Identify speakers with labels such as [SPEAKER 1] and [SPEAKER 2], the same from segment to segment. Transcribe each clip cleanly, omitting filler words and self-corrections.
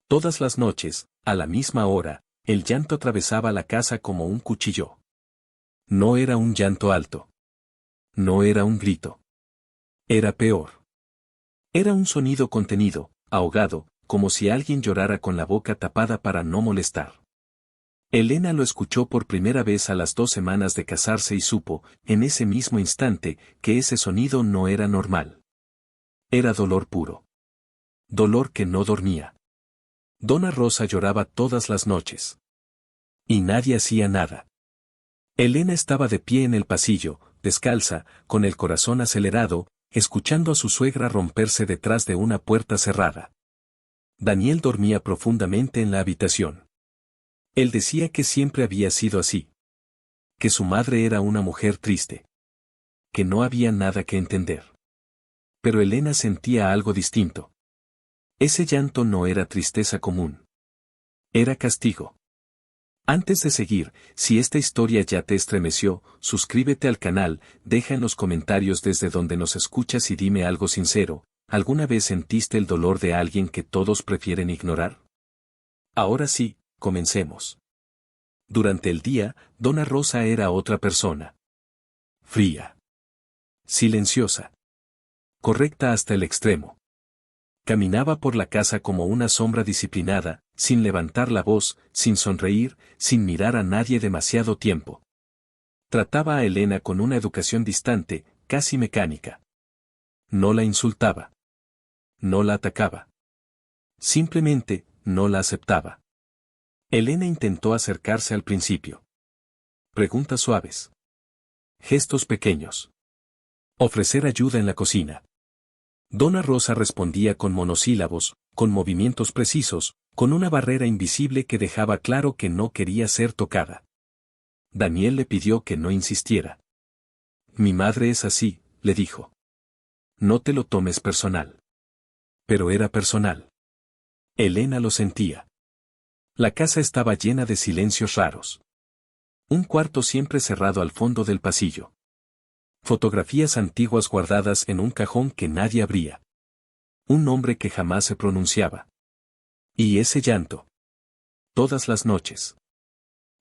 [SPEAKER 1] Todas las noches, a la misma hora, el llanto atravesaba la casa como un cuchillo. No era un llanto alto. No era un grito. Era peor. Era un sonido contenido, ahogado, como si alguien llorara con la boca tapada para no molestar. Elena lo escuchó por primera vez a las 2 semanas de casarse y supo, en ese mismo instante, que ese sonido no era normal. Era dolor puro. Dolor que no dormía. Dona Rosa lloraba todas las noches. Y nadie hacía nada. Elena estaba de pie en el pasillo, descalza, con el corazón acelerado, escuchando a su suegra romperse detrás de una puerta cerrada. Daniel dormía profundamente en la habitación. Él decía que siempre había sido así. Que su madre era una mujer triste. Que no había nada que entender. Pero Elena sentía algo distinto. Ese llanto no era tristeza común. Era castigo. Antes de seguir, si esta historia ya te estremeció, suscríbete al canal, deja en los comentarios desde donde nos escuchas y dime algo sincero, ¿alguna vez sentiste el dolor de alguien que todos prefieren ignorar? Ahora sí, comencemos. Durante el día, Dona Rosa era otra persona. Fría. Silenciosa. Correcta hasta el extremo. Caminaba por la casa como una sombra disciplinada, sin levantar la voz, sin sonreír, sin mirar a nadie demasiado tiempo. Trataba a Elena con una educación distante, casi mecánica. No la insultaba. No la atacaba. Simplemente, no la aceptaba. Elena intentó acercarse al principio. Preguntas suaves. Gestos pequeños. Ofrecer ayuda en la cocina. Dona Rosa respondía con monosílabos, con movimientos precisos, con una barrera invisible que dejaba claro que no quería ser tocada. Daniel le pidió que no insistiera. Mi madre es así, le dijo. No te lo tomes personal. Pero era personal. Elena lo sentía. La casa estaba llena de silencios raros. Un cuarto siempre cerrado al fondo del pasillo. Fotografías antiguas guardadas en un cajón que nadie abría. Un nombre que jamás se pronunciaba. Y ese llanto. Todas las noches.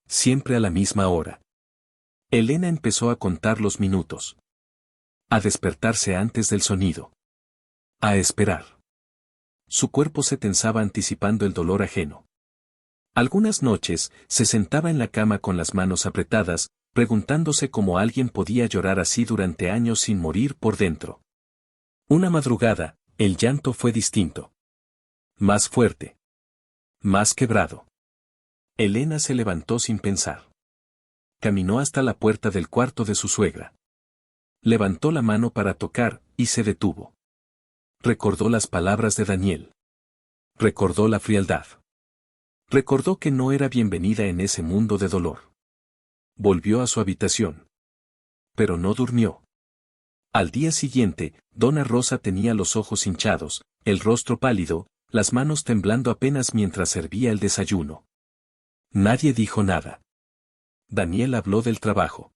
[SPEAKER 1] Siempre a la misma hora. Elena empezó a contar los minutos. A despertarse antes del sonido. A esperar. Su cuerpo se tensaba anticipando el dolor ajeno. Algunas noches, se sentaba en la cama con las manos apretadas, preguntándose cómo alguien podía llorar así durante años sin morir por dentro. Una madrugada, el llanto fue distinto. Más fuerte. Más quebrado. Elena se levantó sin pensar. Caminó hasta la puerta del cuarto de su suegra. Levantó la mano para tocar, y se detuvo. Recordó las palabras de Daniel. Recordó la frialdad. Recordó que no era bienvenida en ese mundo de dolor. Volvió a su habitación. Pero no durmió. Al día siguiente, Dona Rosa tenía los ojos hinchados, el rostro pálido, las manos temblando apenas mientras servía el desayuno. Nadie dijo nada. Daniel habló del trabajo.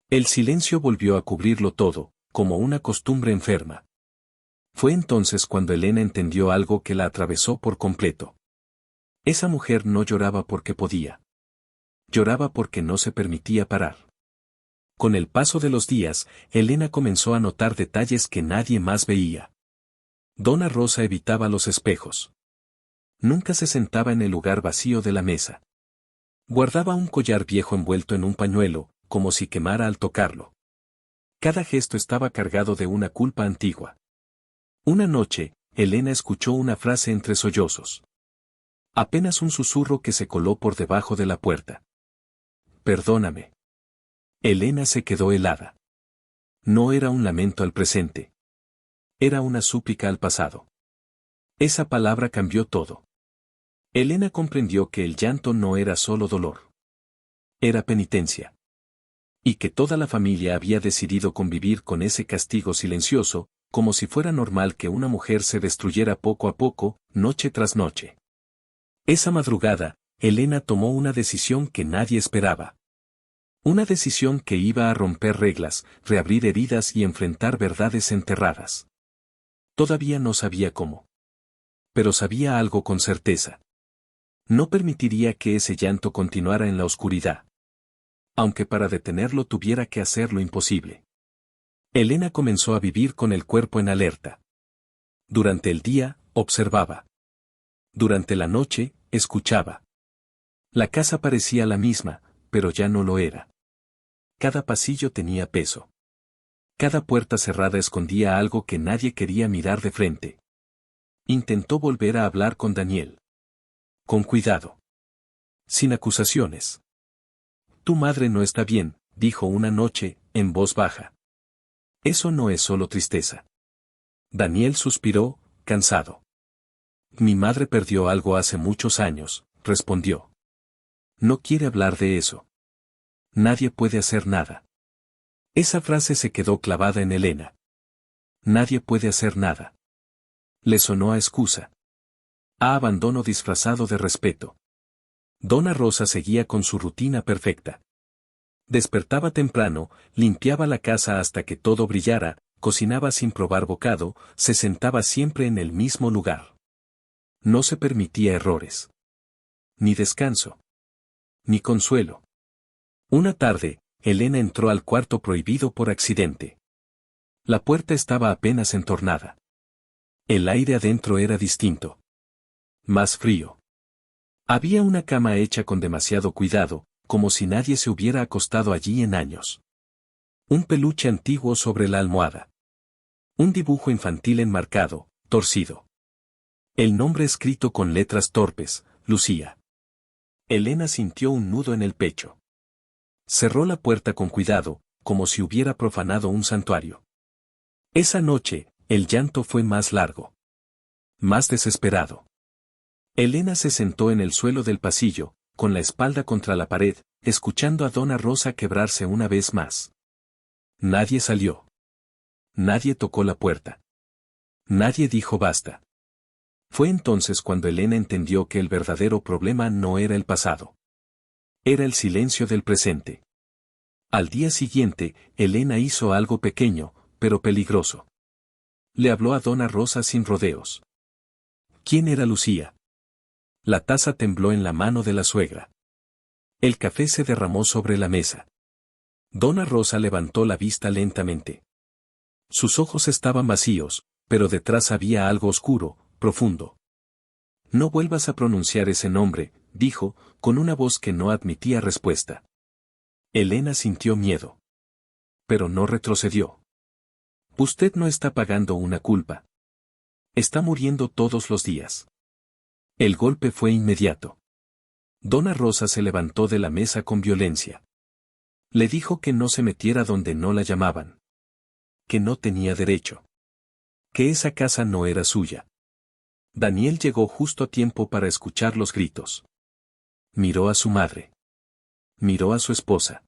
[SPEAKER 1] El silencio volvió a cubrirlo todo, como una costumbre enferma. Fue entonces cuando Elena entendió algo que la atravesó por completo. Esa mujer no lloraba porque podía. Lloraba porque no se permitía parar. Con el paso de los días, Elena comenzó a notar detalles que nadie más veía. Dona Rosa evitaba los espejos. Nunca se sentaba en el lugar vacío de la mesa. Guardaba un collar viejo envuelto en un pañuelo, como si quemara al tocarlo. Cada gesto estaba cargado de una culpa antigua. Una noche, Elena escuchó una frase entre sollozos. Apenas un susurro que se coló por debajo de la puerta. Perdóname. Elena se quedó helada. No era un lamento al presente. Era una súplica al pasado. Esa palabra cambió todo. Elena comprendió que el llanto no era solo dolor. Era penitencia. Y que toda la familia había decidido convivir con ese castigo silencioso, como si fuera normal que una mujer se destruyera poco a poco, noche tras noche. Esa madrugada, Elena tomó una decisión que nadie esperaba. Una decisión que iba a romper reglas, reabrir heridas y enfrentar verdades enterradas. Todavía no sabía cómo. pero sabía algo con certeza. No permitiría que ese llanto continuara en la oscuridad. Aunque para detenerlo tuviera que hacer lo imposible. Elena comenzó a vivir con el cuerpo en alerta. Durante el día, observaba. Durante la noche, escuchaba. La casa parecía la misma, pero ya no lo era. Cada pasillo tenía peso. Cada puerta cerrada escondía algo que nadie quería mirar de frente. Intentó volver a hablar con Daniel. Con cuidado. Sin acusaciones. Tu madre no está bien, dijo una noche, en voz baja. Eso no es solo tristeza. Daniel suspiró, cansado. Mi madre perdió algo hace muchos años, respondió. No quiere hablar de eso. Nadie puede hacer nada. Esa frase se quedó clavada en Elena. Nadie puede hacer nada. Le sonó a excusa. A abandono disfrazado de respeto. Dona Rosa seguía con su rutina perfecta. Despertaba temprano, limpiaba la casa hasta que todo brillara, cocinaba sin probar bocado, se sentaba siempre en el mismo lugar. No se permitía errores. Ni descanso. Ni consuelo. Una tarde, Elena entró al cuarto prohibido por accidente. La puerta estaba apenas entornada. El aire adentro era distinto. Más frío. Había una cama hecha con demasiado cuidado, como si nadie se hubiera acostado allí en años. Un peluche antiguo sobre la almohada. Un dibujo infantil enmarcado, torcido. El nombre escrito con letras torpes, Lucía. Elena sintió un nudo en el pecho. Cerró la puerta con cuidado, como si hubiera profanado un santuario. Esa noche, el llanto fue más largo. Más desesperado. Elena se sentó en el suelo del pasillo, con la espalda contra la pared, escuchando a Dona Rosa quebrarse una vez más. Nadie salió. Nadie tocó la puerta. Nadie dijo basta. Fue entonces cuando Elena entendió que el verdadero problema no era el pasado. Era el silencio del presente. Al día siguiente, Elena hizo algo pequeño, pero peligroso. Le habló a Dona Rosa sin rodeos. ¿Quién era Lucía? La taza tembló en la mano de la suegra. El café se derramó sobre la mesa. Dona Rosa levantó la vista lentamente. Sus ojos estaban vacíos, pero detrás había algo oscuro, profundo. No vuelvas a pronunciar ese nombre, dijo, con una voz que no admitía respuesta. Elena sintió miedo. Pero no retrocedió. Usted no está pagando una culpa. Está muriendo todos los días. El golpe fue inmediato. Dona Rosa se levantó de la mesa con violencia. Le dijo que no se metiera donde no la llamaban. Que no tenía derecho. Que esa casa no era suya. Daniel llegó justo a tiempo para escuchar los gritos. Miró a su madre. Miró a su esposa.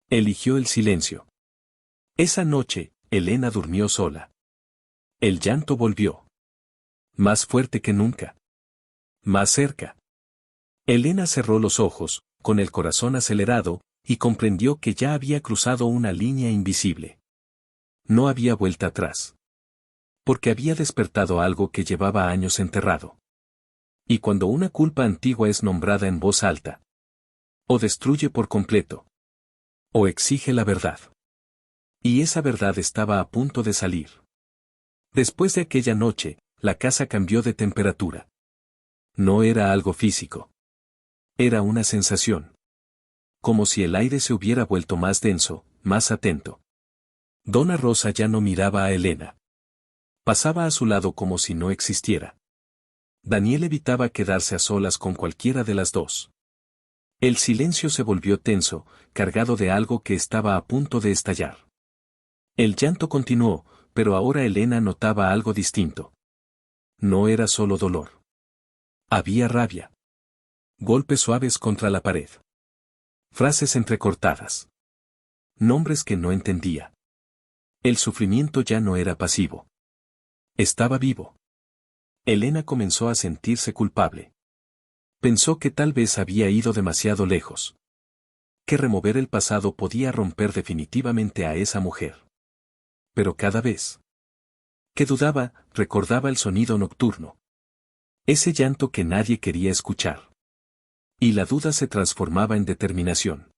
[SPEAKER 1] Eligió el silencio. Esa noche, Elena durmió sola. El llanto volvió. Más fuerte que nunca. Más cerca. Elena cerró los ojos, con el corazón acelerado, y comprendió que ya había cruzado una línea invisible. No había vuelta atrás. Porque había despertado algo que llevaba años enterrado. Y cuando una culpa antigua es nombrada en voz alta, o destruye por completo, o exige la verdad. Y esa verdad estaba a punto de salir. Después de aquella noche, la casa cambió de temperatura. No era algo físico. Era una sensación. Como si el aire se hubiera vuelto más denso, más atento. Dona Rosa ya no miraba a Elena. Pasaba a su lado como si no existiera. Daniel evitaba quedarse a solas con cualquiera de las dos. El silencio se volvió tenso, cargado de algo que estaba a punto de estallar. El llanto continuó, pero ahora Elena notaba algo distinto. No era solo dolor. Había rabia. Golpes suaves contra la pared. Frases entrecortadas. Nombres que no entendía. El sufrimiento ya no era pasivo. Estaba vivo. Elena comenzó a sentirse culpable. Pensó que tal vez había ido demasiado lejos. Que remover el pasado podía romper definitivamente a esa mujer. Pero cada vez que dudaba, recordaba el sonido nocturno. Ese llanto que nadie quería escuchar. Y la duda se transformaba en determinación.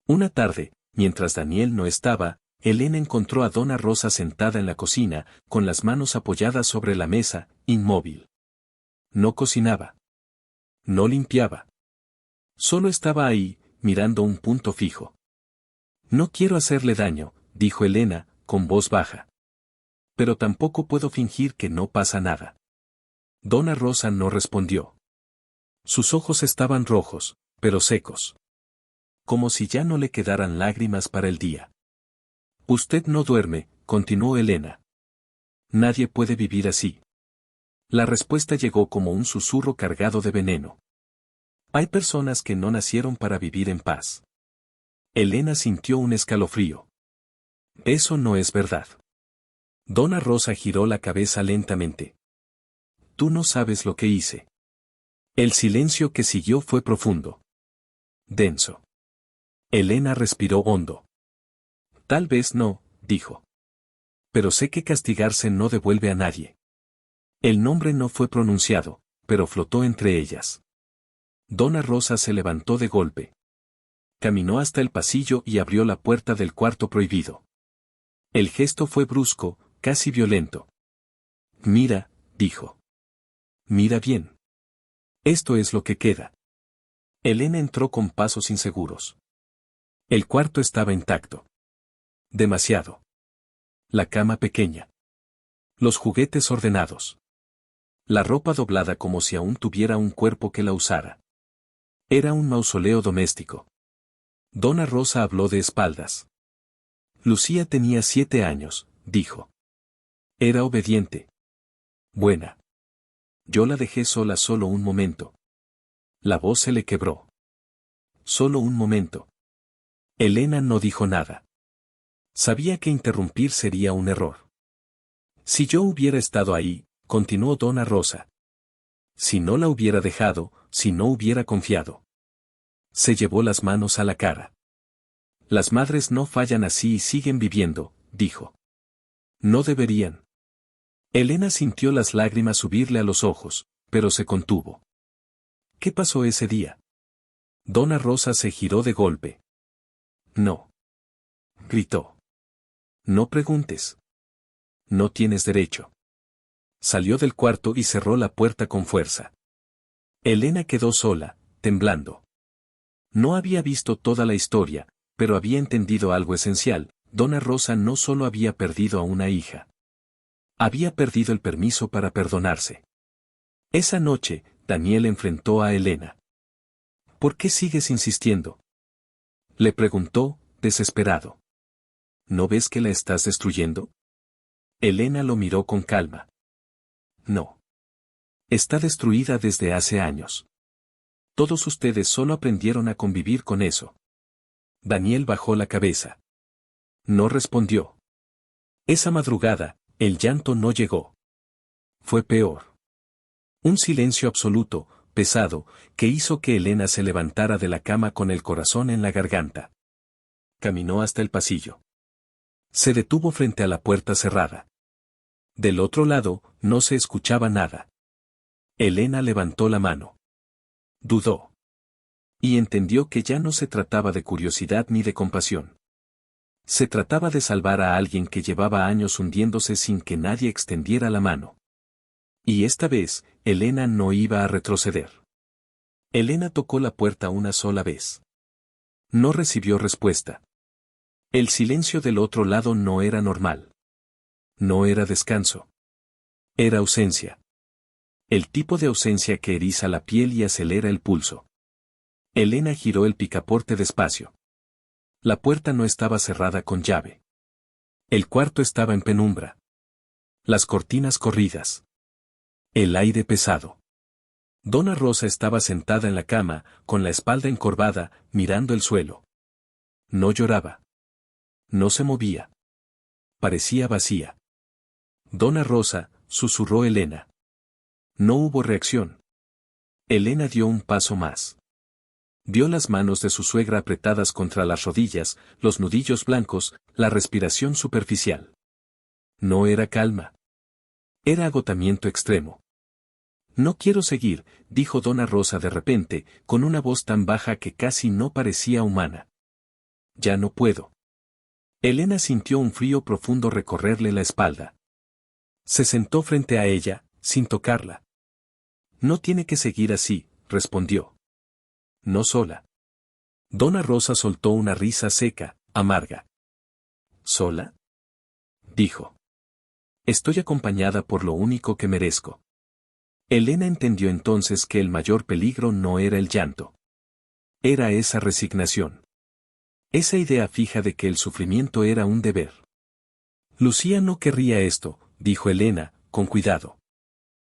[SPEAKER 1] Una tarde, mientras Daniel no estaba, Elena encontró a Dona Rosa sentada en la cocina, con las manos apoyadas sobre la mesa, inmóvil. No cocinaba. No limpiaba. Solo estaba ahí, mirando un punto fijo. No quiero hacerle daño, dijo Elena, con voz baja. Pero tampoco puedo fingir que no pasa nada. Dona Rosa no respondió. Sus ojos estaban rojos, pero secos. Como si ya no le quedaran lágrimas para el día. Usted no duerme, continuó Elena. Nadie puede vivir así. La respuesta llegó como un susurro cargado de veneno. Hay personas que no nacieron para vivir en paz. Elena sintió un escalofrío. Eso no es verdad. Dona Rosa giró la cabeza lentamente. Tú no sabes lo que hice. El silencio que siguió fue profundo. Denso. Elena respiró hondo. Tal vez no, dijo. Pero sé que castigarse no devuelve a nadie. El nombre no fue pronunciado, pero flotó entre ellas. Dona Rosa se levantó de golpe. Caminó hasta el pasillo y abrió la puerta del cuarto prohibido. El gesto fue brusco, casi violento. Mira, dijo. Mira bien. Esto es lo que queda. Elena entró con pasos inseguros. El cuarto estaba intacto. Demasiado. La cama pequeña. Los juguetes ordenados. La ropa doblada como si aún tuviera un cuerpo que la usara. Era un mausoleo doméstico. Dona Rosa habló de espaldas. Lucía tenía 7 años, dijo. Era obediente. Buena. Yo la dejé sola solo un momento. La voz se le quebró. Solo un momento. Elena no dijo nada. Sabía que interrumpir sería un error. Si yo hubiera estado ahí, continuó Dona Rosa. Si no la hubiera dejado, si no hubiera confiado. Se llevó las manos a la cara. Las madres no fallan así y siguen viviendo, dijo. No deberían. Elena sintió las lágrimas subirle a los ojos, pero se contuvo. ¿Qué pasó ese día? Dona Rosa se giró de golpe. No. Gritó. No preguntes. No tienes derecho. Salió del cuarto y cerró la puerta con fuerza. Elena quedó sola, temblando. No había visto toda la historia, pero había entendido algo esencial. Dona Rosa no solo había perdido a una hija. Había perdido el permiso para perdonarse. Esa noche, Daniel enfrentó a Elena. ¿Por qué sigues insistiendo? Le preguntó, desesperado. ¿No ves que la estás destruyendo? Elena lo miró con calma. No. Está destruida desde hace años. Todos ustedes solo aprendieron a convivir con eso. Daniel bajó la cabeza. No respondió. Esa madrugada, el llanto no llegó. Fue peor. Un silencio absoluto, pesado, que hizo que Elena se levantara de la cama con el corazón en la garganta. Caminó hasta el pasillo. Se detuvo frente a la puerta cerrada. Del otro lado, no se escuchaba nada. Elena levantó la mano. Dudó. Y entendió que ya no se trataba de curiosidad ni de compasión. Se trataba de salvar a alguien que llevaba años hundiéndose sin que nadie extendiera la mano. Y esta vez, Elena no iba a retroceder. Elena tocó la puerta una sola vez. No recibió respuesta. El silencio del otro lado no era normal. No era descanso. Era ausencia. El tipo de ausencia que eriza la piel y acelera el pulso. Elena giró el picaporte despacio. La puerta no estaba cerrada con llave. El cuarto estaba en penumbra. Las cortinas corridas. El aire pesado. Dona Rosa estaba sentada en la cama, con la espalda encorvada, mirando el suelo. No lloraba. No se movía. Parecía vacía. Dona Rosa, susurró Elena. No hubo reacción. Elena dio un paso más. Vio las manos de su suegra apretadas contra las rodillas, los nudillos blancos, la respiración superficial. No era calma. Era agotamiento extremo. No quiero seguir, dijo Dona Rosa de repente, con una voz tan baja que casi no parecía humana. Ya no puedo. Elena sintió un frío profundo recorrerle la espalda. Se sentó frente a ella, sin tocarla. No tiene que seguir así, respondió. No sola. Dona Rosa soltó una risa seca, amarga. ¿Sola? Dijo. Estoy acompañada por lo único que merezco. Elena entendió entonces que el mayor peligro no era el llanto. Era esa resignación. Esa idea fija de que el sufrimiento era un deber. Lucía no querría esto, dijo Elena, con cuidado.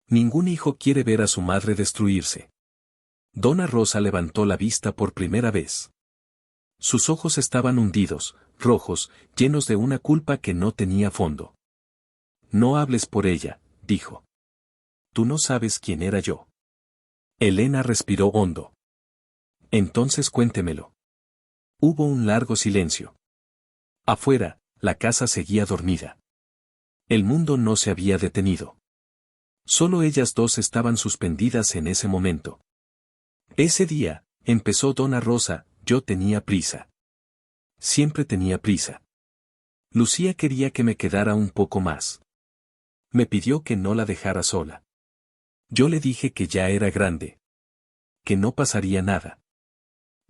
[SPEAKER 1] Ningún hijo quiere ver a su madre destruirse. Dona Rosa levantó la vista por primera vez. Sus ojos estaban hundidos, rojos, llenos de una culpa que no tenía fondo. No hables por ella, dijo. Tú no sabes quién era yo. Elena respiró hondo. Entonces cuéntemelo. Hubo un largo silencio. Afuera, la casa seguía dormida. El mundo no se había detenido. Solo ellas dos estaban suspendidas en ese momento. Ese día, empezó Dona Rosa, yo tenía prisa. Siempre tenía prisa. Lucía quería que me quedara un poco más. Me pidió que no la dejara sola. Yo le dije que ya era grande. Que no pasaría nada.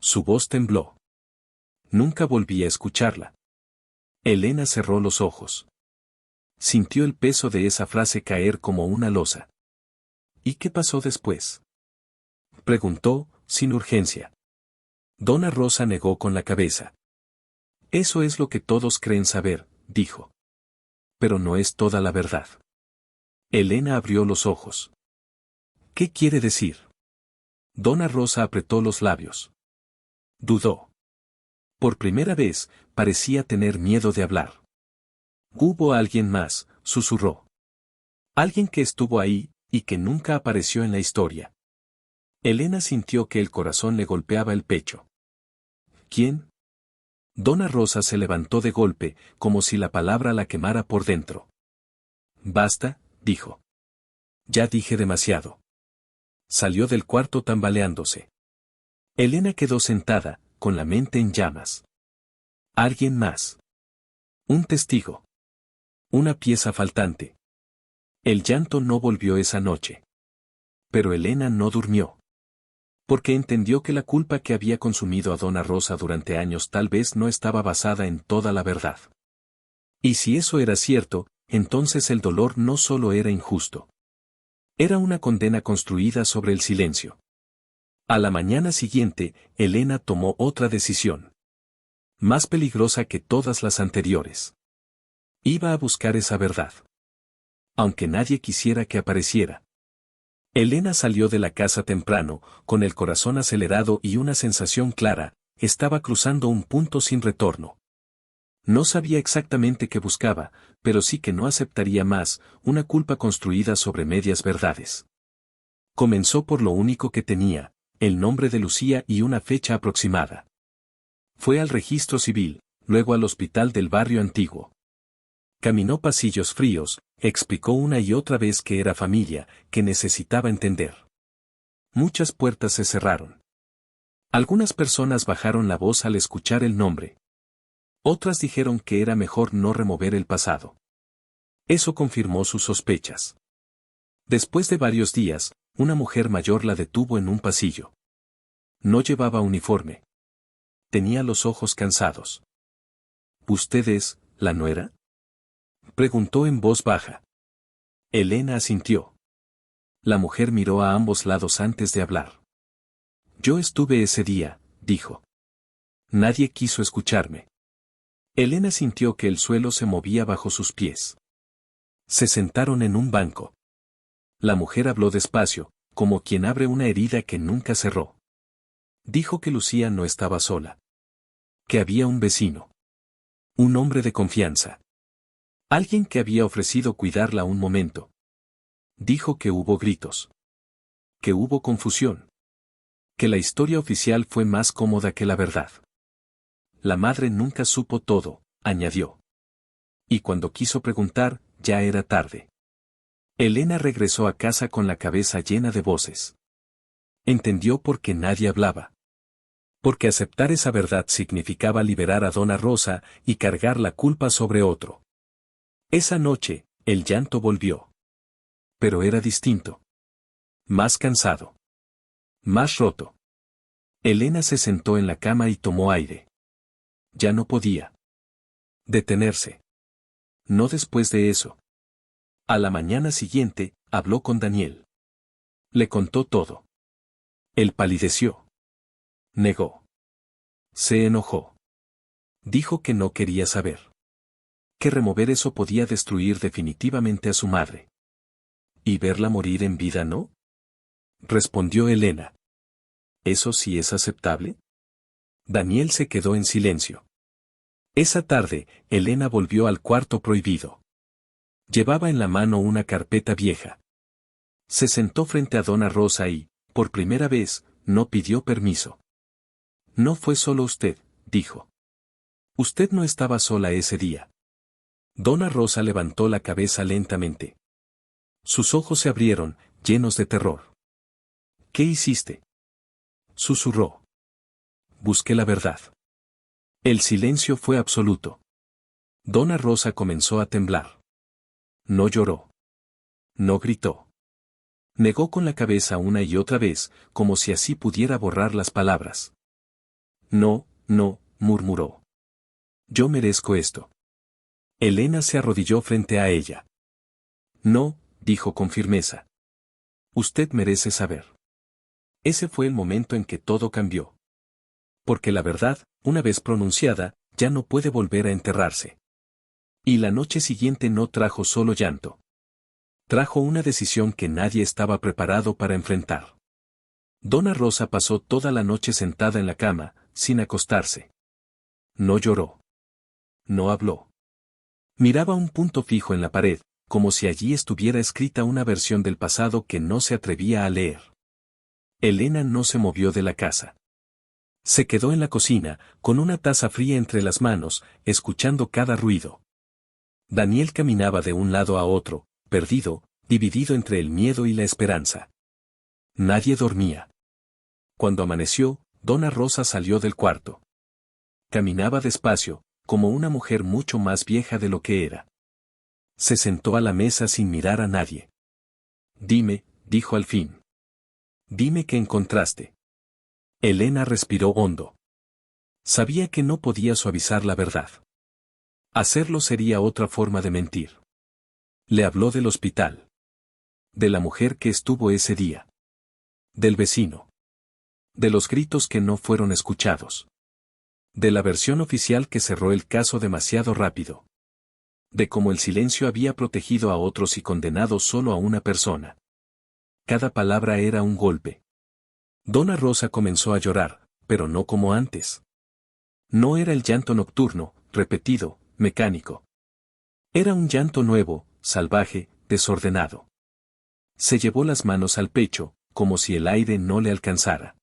[SPEAKER 1] Su voz tembló. Nunca volví a escucharla. Elena cerró los ojos. Sintió el peso de esa frase caer como una losa. ¿Y qué pasó después? Preguntó, sin urgencia. Dona Rosa negó con la cabeza. Eso es lo que todos creen saber, dijo. Pero no es toda la verdad. Elena abrió los ojos. ¿Qué quiere decir? Dona Rosa apretó los labios. Dudó. Por primera vez, parecía tener miedo de hablar. Hubo alguien más, susurró. Alguien que estuvo ahí, y que nunca apareció en la historia. Elena sintió que el corazón le golpeaba el pecho. ¿Quién? Dona Rosa se levantó de golpe, como si la palabra la quemara por dentro. Basta, dijo. Ya dije demasiado. Salió del cuarto tambaleándose. Elena quedó sentada, con la mente en llamas. ¿Alguien más? Un testigo. Una pieza faltante. El llanto no volvió esa noche. Pero Elena no durmió. Porque entendió que la culpa que había consumido a Dona Rosa durante años tal vez no estaba basada en toda la verdad. Y si eso era cierto, entonces el dolor no solo era injusto. Era una condena construida sobre el silencio. A la mañana siguiente, Elena tomó otra decisión. Más peligrosa que todas las anteriores. Iba a buscar esa verdad. Aunque nadie quisiera que apareciera. Elena salió de la casa temprano, con el corazón acelerado y una sensación clara, estaba cruzando un punto sin retorno. No sabía exactamente qué buscaba, pero sí que no aceptaría más, una culpa construida sobre medias verdades. Comenzó por lo único que tenía, el nombre de Lucía y una fecha aproximada. Fue al registro civil, luego al hospital del barrio antiguo. Caminó pasillos fríos, explicó una y otra vez que era familia, que necesitaba entender. Muchas puertas se cerraron. Algunas personas bajaron la voz al escuchar el nombre. Otras dijeron que era mejor no remover el pasado. Eso confirmó sus sospechas. Después de varios días, una mujer mayor la detuvo en un pasillo. No llevaba uniforme. Tenía los ojos cansados. ¿Usted es la nuera?, preguntó en voz baja. Elena asintió. La mujer miró a ambos lados antes de hablar. Yo estuve ese día, dijo. Nadie quiso escucharme. Elena sintió que el suelo se movía bajo sus pies. Se sentaron en un banco. La mujer habló despacio, como quien abre una herida que nunca cerró. Dijo que Lucía no estaba sola. Que había un vecino. Un hombre de confianza. Alguien que había ofrecido cuidarla un momento. Dijo que hubo gritos. Que hubo confusión. Que la historia oficial fue más cómoda que la verdad. La madre nunca supo todo, añadió. Y cuando quiso preguntar, ya era tarde. Elena regresó a casa con la cabeza llena de voces. Entendió por qué nadie hablaba. Porque aceptar esa verdad significaba liberar a Dona Rosa y cargar la culpa sobre otro. Esa noche, el llanto volvió. Pero era distinto. Más cansado. Más roto. Elena se sentó en la cama y tomó aire. Ya no podía detenerse. No después de eso. A la mañana siguiente, habló con Daniel. Le contó todo. Él palideció. Negó. Se enojó. Dijo que no quería saber. Que remover eso podía destruir definitivamente a su madre. ¿Y verla morir en vida no? Respondió Elena. ¿Eso sí es aceptable? Daniel se quedó en silencio. Esa tarde, Elena volvió al cuarto prohibido. Llevaba en la mano una carpeta vieja. Se sentó frente a Dona Rosa y, por primera vez, no pidió permiso. No fue solo usted, dijo. Usted no estaba sola ese día. Dona Rosa levantó la cabeza lentamente. Sus ojos se abrieron, llenos de terror. ¿Qué hiciste? Susurró. Busqué la verdad. El silencio fue absoluto. Dona Rosa comenzó a temblar. No lloró. No gritó. Negó con la cabeza una y otra vez, como si así pudiera borrar las palabras. No, no, murmuró. Yo merezco esto. Elena se arrodilló frente a ella. No, dijo con firmeza. Usted merece saber. Ese fue el momento en que todo cambió. Porque la verdad, una vez pronunciada, ya no puede volver a enterrarse. Y la noche siguiente no trajo solo llanto. Trajo una decisión que nadie estaba preparado para enfrentar. Dona Rosa pasó toda la noche sentada en la cama, sin acostarse. No lloró. No habló. Miraba un punto fijo en la pared, como si allí estuviera escrita una versión del pasado que no se atrevía a leer. Elena no se movió de la casa. Se quedó en la cocina, con una taza fría entre las manos, escuchando cada ruido. Daniel caminaba de un lado a otro, perdido, dividido entre el miedo y la esperanza. Nadie dormía. Cuando amaneció, Dona Rosa salió del cuarto. Caminaba despacio, como una mujer mucho más vieja de lo que era. Se sentó a la mesa sin mirar a nadie. Dime, dijo al fin. Dime qué encontraste. Elena respiró hondo. Sabía que no podía suavizar la verdad. Hacerlo sería otra forma de mentir. Le habló del hospital. De la mujer que estuvo ese día. Del vecino. De los gritos que no fueron escuchados. De la versión oficial que cerró el caso demasiado rápido. De cómo el silencio había protegido a otros y condenado solo a una persona. Cada palabra era un golpe. Dona Rosa comenzó a llorar, pero no como antes. No era el llanto nocturno, repetido, mecánico. Era un llanto nuevo, salvaje, desordenado. Se llevó las manos al pecho, como si el aire no le alcanzara.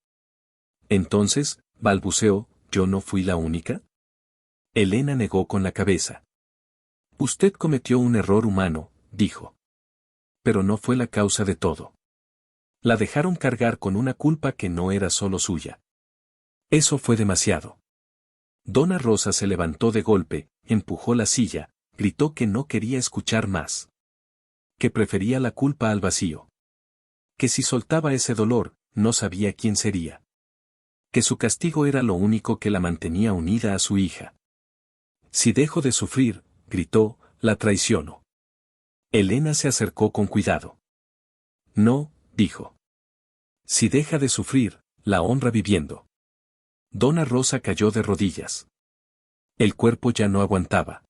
[SPEAKER 1] Entonces, balbuceó, ¿yo no fui la única? Elena negó con la cabeza. Usted cometió un error humano, dijo. Pero no fue la causa de todo. La dejaron cargar con una culpa que no era solo suya. Eso fue demasiado. Dona Rosa se levantó de golpe, empujó la silla, gritó que no quería escuchar más. Que prefería la culpa al vacío. Que si soltaba ese dolor, no sabía quién sería. Que su castigo era lo único que la mantenía unida a su hija. Si dejo de sufrir, gritó, la traiciono. Elena se acercó con cuidado. No, dijo. Si deja de sufrir, la honra viviendo. Dona Rosa cayó de rodillas. El cuerpo ya no aguantaba.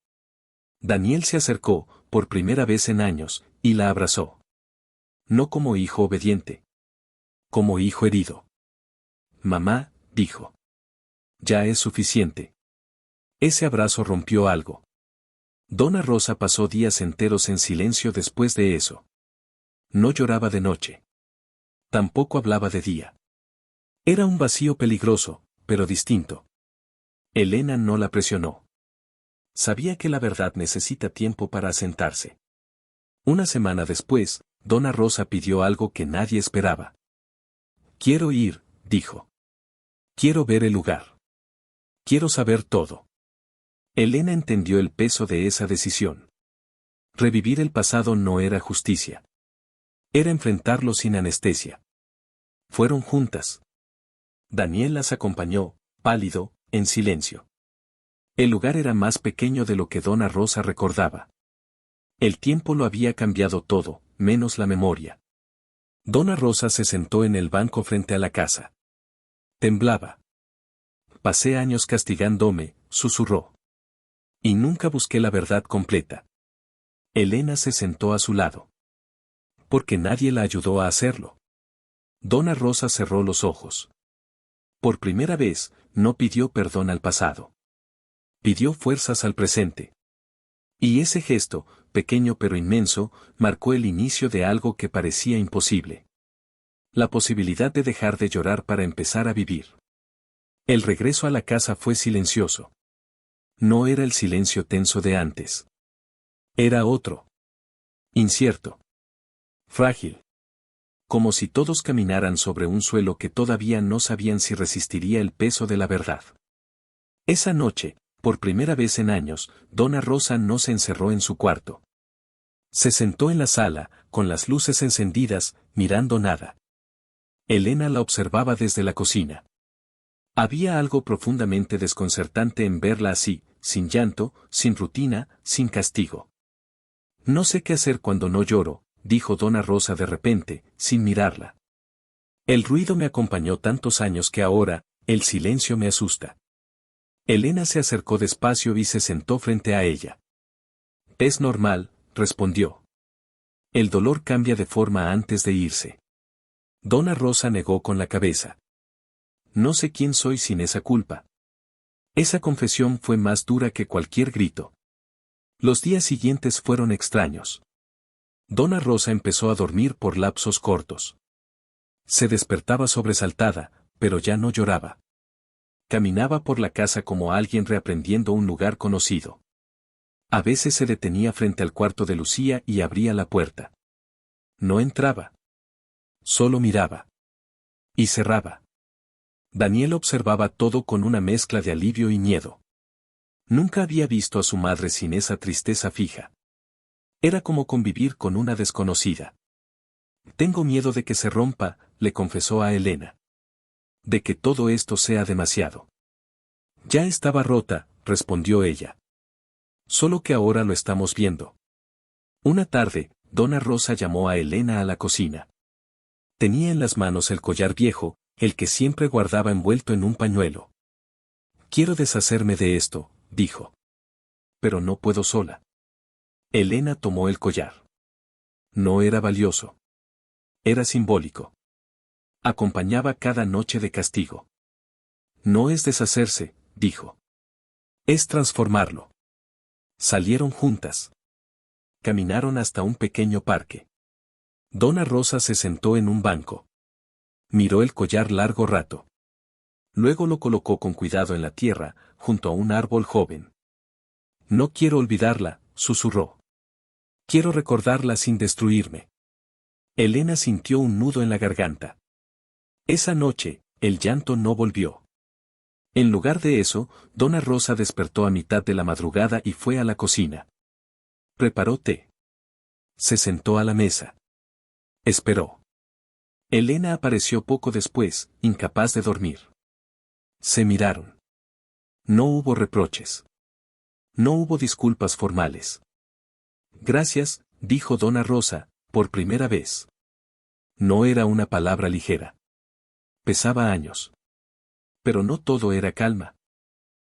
[SPEAKER 1] Daniel se acercó, por primera vez en años, y la abrazó. No como hijo obediente. Como hijo herido. Mamá, dijo. Ya es suficiente. Ese abrazo rompió algo. Dona Rosa pasó días enteros en silencio después de eso. No lloraba de noche. Tampoco hablaba de día. Era un vacío peligroso, pero distinto. Elena no la presionó. Sabía que la verdad necesita tiempo para asentarse. Una semana después, Dona Rosa pidió algo que nadie esperaba. Quiero ir, dijo. Quiero ver el lugar. Quiero saber todo. Elena entendió el peso de esa decisión. Revivir el pasado no era justicia. Era enfrentarlo sin anestesia. Fueron juntas. Daniel las acompañó, pálido, en silencio. El lugar era más pequeño de lo que Dona Rosa recordaba. El tiempo lo había cambiado todo, menos la memoria. Dona Rosa se sentó en el banco frente a la casa. Temblaba. Pasé años castigándome, susurró. Y nunca busqué la verdad completa. Elena se sentó a su lado. Porque nadie la ayudó a hacerlo. Dona Rosa cerró los ojos. Por primera vez, no pidió perdón al pasado. Pidió fuerzas al presente. Y ese gesto, pequeño pero inmenso, marcó el inicio de algo que parecía imposible. La posibilidad de dejar de llorar para empezar a vivir. El regreso a la casa fue silencioso. No era el silencio tenso de antes. Era otro. Incierto. Frágil. Como si todos caminaran sobre un suelo que todavía no sabían si resistiría el peso de la verdad. Esa noche, por primera vez en años, Dona Rosa no se encerró en su cuarto. Se sentó en la sala, con las luces encendidas, mirando nada. Elena la observaba desde la cocina. Había algo profundamente desconcertante en verla así, sin llanto, sin rutina, sin castigo. No sé qué hacer cuando no lloro, dijo Dona Rosa de repente, sin mirarla. El ruido me acompañó tantos años que ahora, el silencio me asusta. Elena se acercó despacio y se sentó frente a ella. Es normal, respondió. El dolor cambia de forma antes de irse. Dona Rosa negó con la cabeza. No sé quién soy sin esa culpa. Esa confesión fue más dura que cualquier grito. Los días siguientes fueron extraños. Dona Rosa empezó a dormir por lapsos cortos. Se despertaba sobresaltada, pero ya no lloraba. Caminaba por la casa como alguien reaprendiendo un lugar conocido. A veces se detenía frente al cuarto de Lucía y abría la puerta. No entraba. Solo miraba. Y cerraba. Daniel observaba todo con una mezcla de alivio y miedo. Nunca había visto a su madre sin esa tristeza fija. Era como convivir con una desconocida. Tengo miedo de que se rompa, le confesó a Elena. De que todo esto sea demasiado. Ya estaba rota, respondió ella. Solo que ahora lo estamos viendo. Una tarde, Dona Rosa llamó a Elena a la cocina. Tenía en las manos el collar viejo, el que siempre guardaba envuelto en un pañuelo. Quiero deshacerme de esto, dijo. Pero no puedo sola. Elena tomó el collar. No era valioso. Era simbólico. Acompañaba cada noche de castigo. No es deshacerse, dijo. Es transformarlo. Salieron juntas. Caminaron hasta un pequeño parque. Dona Rosa se sentó en un banco. Miró el collar largo rato. Luego lo colocó con cuidado en la tierra, junto a un árbol joven. No quiero olvidarla, susurró. Quiero recordarla sin destruirme. Elena sintió un nudo en la garganta. Esa noche, el llanto no volvió. En lugar de eso, Dona Rosa despertó a mitad de la madrugada y fue a la cocina. Preparó té. Se sentó a la mesa. Esperó. Elena apareció poco después, incapaz de dormir. Se miraron. No hubo reproches. No hubo disculpas formales. Gracias, dijo Dona Rosa, por primera vez. No era una palabra ligera. Pesaba años. Pero no todo era calma.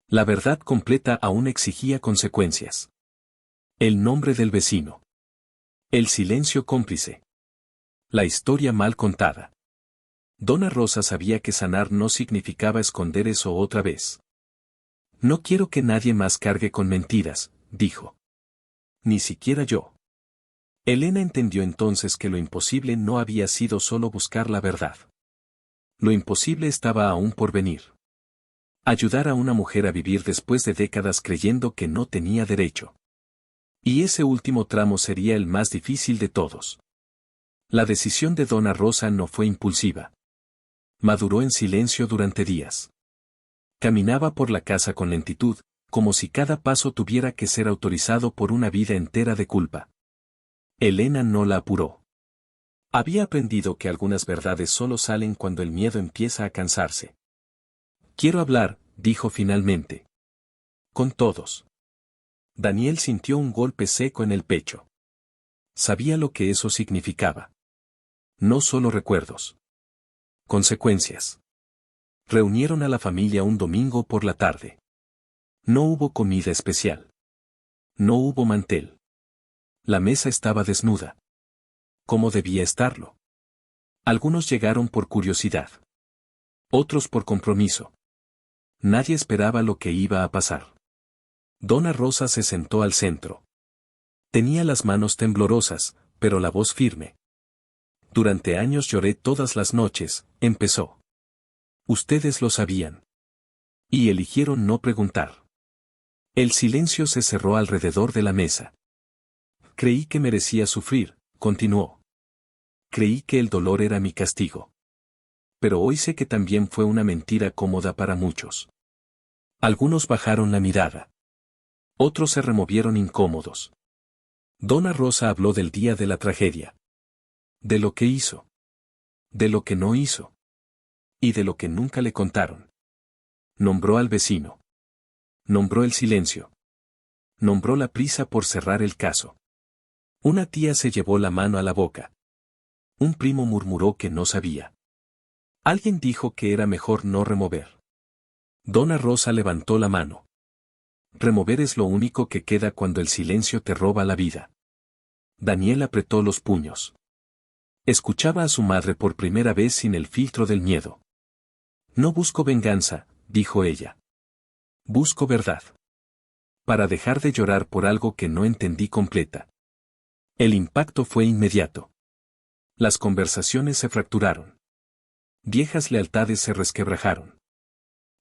[SPEAKER 1] La verdad completa aún exigía consecuencias. El nombre del vecino. El silencio cómplice. La historia mal contada. Dona Rosa sabía que sanar no significaba esconder eso otra vez. No quiero que nadie más cargue con mentiras, dijo. Ni siquiera yo. Elena entendió entonces que lo imposible no había sido solo buscar la verdad. Lo imposible estaba aún por venir. Ayudar a una mujer a vivir después de décadas creyendo que no tenía derecho. Y ese último tramo sería el más difícil de todos. La decisión de Dona Rosa no fue impulsiva. Maduró en silencio durante días. Caminaba por la casa con lentitud, como si cada paso tuviera que ser autorizado por una vida entera de culpa. Elena no la apuró. Había aprendido que algunas verdades solo salen cuando el miedo empieza a cansarse. Quiero hablar, dijo finalmente. Con todos. Daniel sintió un golpe seco en el pecho. Sabía lo que eso significaba. No solo recuerdos. Consecuencias. Reunieron a la familia un domingo por la tarde. No hubo comida especial. No hubo mantel. La mesa estaba desnuda. ¿Cómo debía estarlo? Algunos llegaron por curiosidad. Otros por compromiso. Nadie esperaba lo que iba a pasar. Dona Rosa se sentó al centro. Tenía las manos temblorosas, pero la voz firme. Durante años lloré todas las noches, empezó. Ustedes lo sabían. Y eligieron no preguntar. El silencio se cerró alrededor de la mesa. Creí que merecía sufrir, continuó. Creí que el dolor era mi castigo. Pero hoy sé que también fue una mentira cómoda para muchos. Algunos bajaron la mirada. Otros se removieron incómodos. Dona Rosa habló del día de la tragedia. De lo que hizo. De lo que no hizo. Y de lo que nunca le contaron. Nombró al vecino. Nombró el silencio. Nombró la prisa por cerrar el caso. Una tía se llevó la mano a la boca. Un primo murmuró que no sabía. Alguien dijo que era mejor no remover. Dona Rosa levantó la mano. Remover es lo único que queda cuando el silencio te roba la vida. Daniel apretó los puños. Escuchaba a su madre por primera vez sin el filtro del miedo. No busco venganza, dijo ella. Busco verdad. Para dejar de llorar por algo que no entendí completa. El impacto fue inmediato. Las conversaciones se fracturaron. Viejas lealtades se resquebrajaron.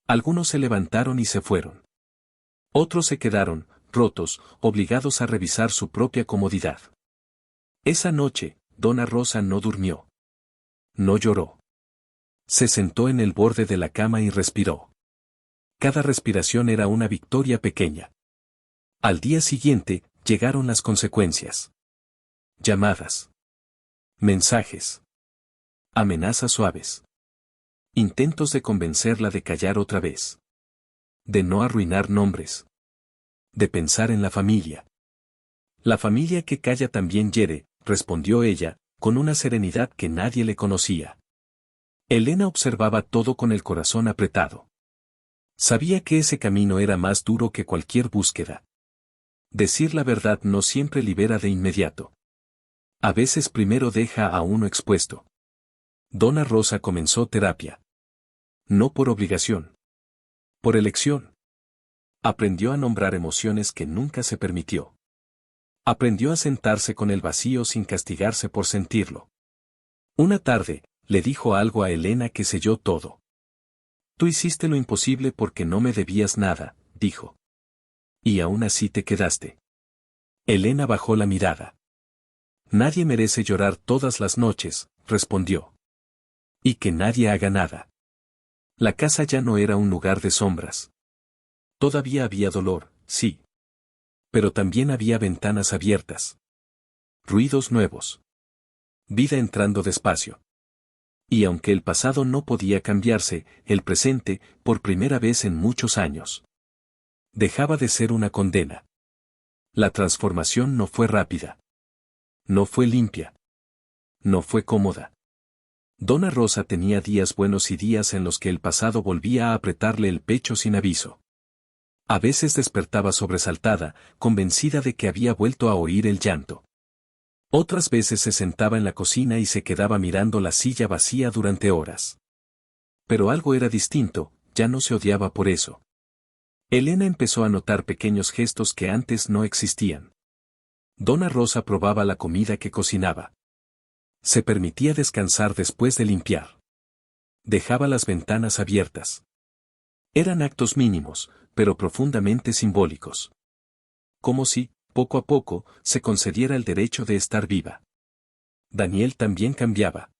[SPEAKER 1] Algunos se levantaron y se fueron. Otros se quedaron, rotos, obligados a revisar su propia comodidad. Esa noche, Dona Rosa no durmió. No lloró. Se sentó en el borde de la cama y respiró. Cada respiración era una victoria pequeña. Al día siguiente, llegaron las consecuencias. Llamadas. Mensajes. Amenazas suaves. Intentos de convencerla de callar otra vez. De no arruinar nombres. De pensar en la familia. La familia que calla también hiere, respondió ella, con una serenidad que nadie le conocía. Elena observaba todo con el corazón apretado. Sabía que ese camino era más duro que cualquier búsqueda. Decir la verdad no siempre libera de inmediato. A veces primero deja a uno expuesto. Dona Rosa comenzó terapia. No por obligación. Por elección. Aprendió a nombrar emociones que nunca se permitió. Aprendió a sentarse con el vacío sin castigarse por sentirlo. Una tarde, le dijo algo a Elena que selló todo. Tú hiciste lo imposible porque no me debías nada, dijo. Y aún así te quedaste. Elena bajó la mirada. Nadie merece llorar todas las noches, respondió. Y que nadie haga nada. La casa ya no era un lugar de sombras. Todavía había dolor, sí. Pero también había ventanas abiertas. Ruidos nuevos. Vida entrando despacio. Y aunque el pasado no podía cambiarse, el presente, por primera vez en muchos años, dejaba de ser una condena. La transformación no fue rápida. No fue limpia. No fue cómoda. Dona Rosa tenía días buenos y días en los que el pasado volvía a apretarle el pecho sin aviso. A veces despertaba sobresaltada, convencida de que había vuelto a oír el llanto. Otras veces se sentaba en la cocina y se quedaba mirando la silla vacía durante horas. Pero algo era distinto, ya no se odiaba por eso. Elena empezó a notar pequeños gestos que antes no existían. Dona Rosa probaba la comida que cocinaba. Se permitía descansar después de limpiar. Dejaba las ventanas abiertas. Eran actos mínimos, pero profundamente simbólicos. Como si, poco a poco, se concediera el derecho de estar viva. Daniel también cambiaba.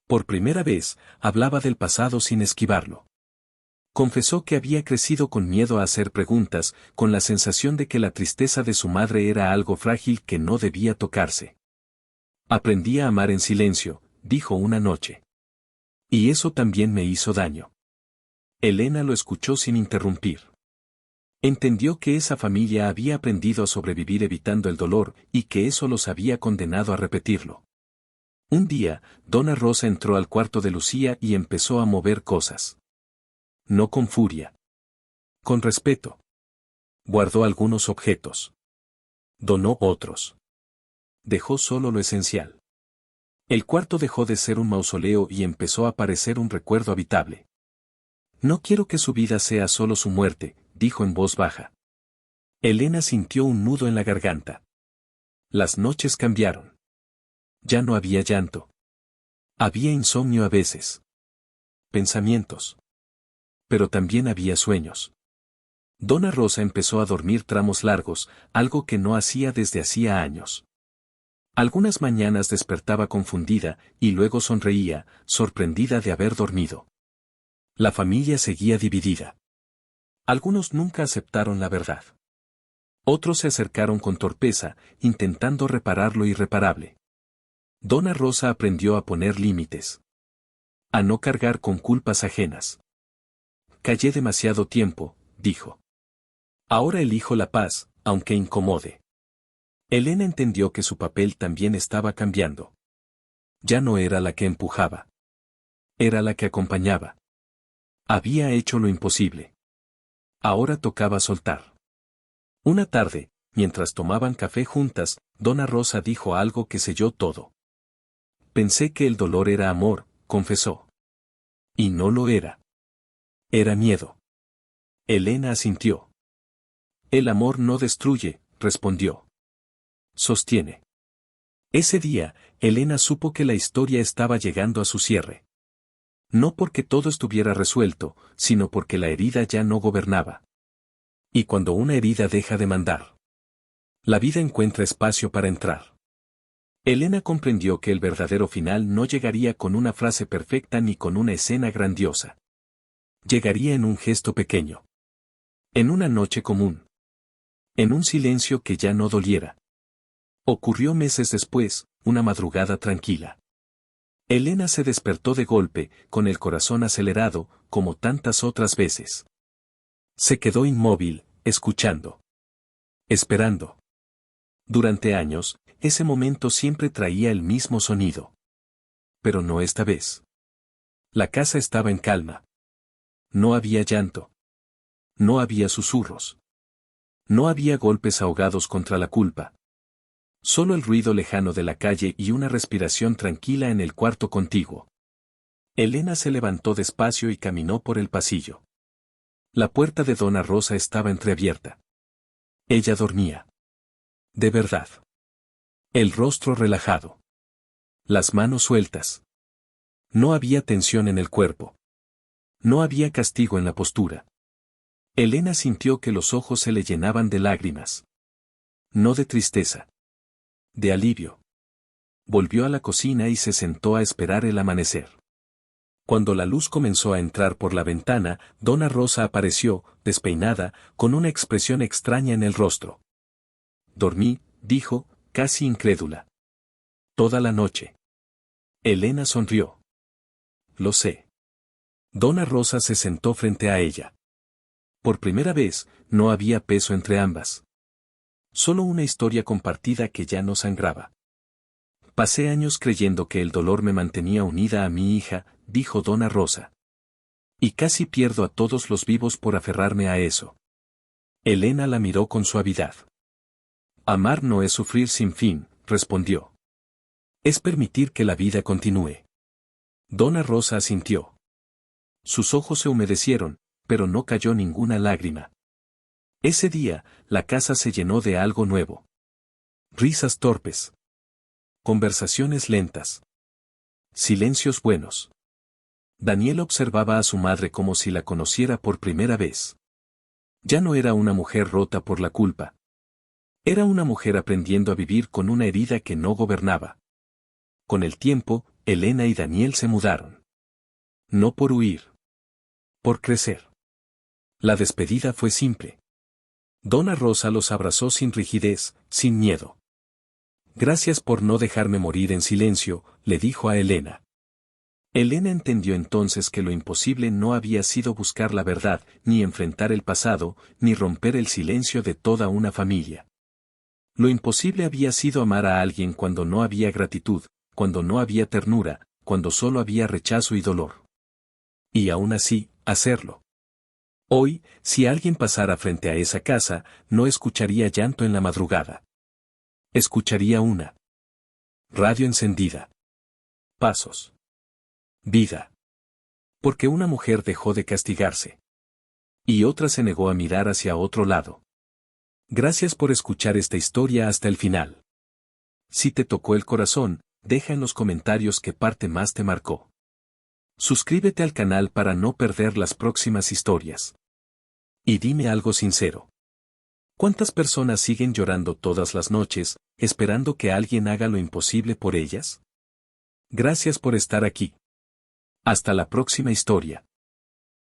[SPEAKER 1] Por primera vez, hablaba del pasado sin esquivarlo. Confesó que había crecido con miedo a hacer preguntas, con la sensación de que la tristeza de su madre era algo frágil que no debía tocarse. Aprendí a amar en silencio, dijo una noche. Y eso también me hizo daño. Elena lo escuchó sin interrumpir. Entendió que esa familia había aprendido a sobrevivir evitando el dolor y que eso los había condenado a repetirlo. Un día, Dona Rosa entró al cuarto de Lucía y empezó a mover cosas. No con furia. Con respeto. Guardó algunos objetos. Donó otros. Dejó solo lo esencial. El cuarto dejó de ser un mausoleo y empezó a parecer un recuerdo habitable. No quiero que su vida sea solo su muerte, dijo en voz baja. Elena sintió un nudo en la garganta. Las noches cambiaron. Ya no había llanto. Había insomnio a veces. Pensamientos. Pero también había sueños. Dona Rosa empezó a dormir tramos largos, algo que no hacía desde hacía años. Algunas mañanas despertaba confundida, y luego sonreía, sorprendida de haber dormido. La familia seguía dividida. Algunos nunca aceptaron la verdad. Otros se acercaron con torpeza, intentando reparar lo irreparable. Dona Rosa aprendió a poner límites. A no cargar con culpas ajenas. Callé demasiado tiempo, dijo. Ahora elijo la paz, aunque incomode. Elena entendió que su papel también estaba cambiando. Ya no era la que empujaba. Era la que acompañaba. Había hecho lo imposible. Ahora tocaba soltar. Una tarde, mientras tomaban café juntas, Dona Rosa dijo algo que selló todo. Pensé que el dolor era amor, confesó. Y no lo era. Era miedo. Elena asintió. El amor no destruye, respondió. Sostiene. Ese día, Elena supo que la historia estaba llegando a su cierre. No porque todo estuviera resuelto, sino porque la herida ya no gobernaba. Y cuando una herida deja de mandar, la vida encuentra espacio para entrar. Elena comprendió que el verdadero final no llegaría con una frase perfecta ni con una escena grandiosa. Llegaría en un gesto pequeño. En una noche común. En un silencio que ya no doliera. Ocurrió meses después, una madrugada tranquila. Elena se despertó de golpe, con el corazón acelerado, como tantas otras veces. Se quedó inmóvil, escuchando. Esperando. Durante años, ese momento siempre traía el mismo sonido. Pero no esta vez. La casa estaba en calma. No había llanto. No había susurros. No había golpes ahogados contra la culpa. Solo el ruido lejano de la calle y una respiración tranquila en el cuarto contiguo. Elena se levantó despacio y caminó por el pasillo. La puerta de Dona Rosa estaba entreabierta. Ella dormía. De verdad. El rostro relajado. Las manos sueltas. No había tensión en el cuerpo. No había castigo en la postura. Elena sintió que los ojos se le llenaban de lágrimas. No de tristeza. De alivio. Volvió a la cocina y se sentó a esperar el amanecer. Cuando la luz comenzó a entrar por la ventana, Dona Rosa apareció, despeinada, con una expresión extraña en el rostro. Dormí, dijo, casi incrédula. Toda la noche. Elena sonrió. Lo sé. Dona Rosa se sentó frente a ella. Por primera vez, no había peso entre ambas. Solo una historia compartida que ya no sangraba. Pasé años creyendo que el dolor me mantenía unida a mi hija, dijo Dona Rosa. Y casi pierdo a todos los vivos por aferrarme a eso. Elena la miró con suavidad. Amar no es sufrir sin fin, respondió. Es permitir que la vida continúe. Dona Rosa asintió. Sus ojos se humedecieron, pero no cayó ninguna lágrima. Ese día, la casa se llenó de algo nuevo. Risas torpes. Conversaciones lentas. Silencios buenos. Daniel observaba a su madre como si la conociera por primera vez. Ya no era una mujer rota por la culpa. Era una mujer aprendiendo a vivir con una herida que no gobernaba. Con el tiempo, Elena y Daniel se mudaron. No por huir. Por crecer. La despedida fue simple. Dona Rosa los abrazó sin rigidez, sin miedo. Gracias por no dejarme morir en silencio, le dijo a Elena. Elena entendió entonces que lo imposible no había sido buscar la verdad, ni enfrentar el pasado, ni romper el silencio de toda una familia. Lo imposible había sido amar a alguien cuando no había gratitud, cuando no había ternura, cuando solo había rechazo y dolor. Y aún así, hacerlo. Hoy, si alguien pasara frente a esa casa, no escucharía llanto en la madrugada. Escucharía una radio encendida. Pasos. Vida. Porque una mujer dejó de castigarse. Y otra se negó a mirar hacia otro lado. Gracias por escuchar esta historia hasta el final. Si te tocó el corazón, deja en los comentarios qué parte más te marcó. Suscríbete al canal para no perder las próximas historias. Y dime algo sincero. ¿Cuántas personas siguen llorando todas las noches, esperando que alguien haga lo imposible por ellas? Gracias por estar aquí. Hasta la próxima historia.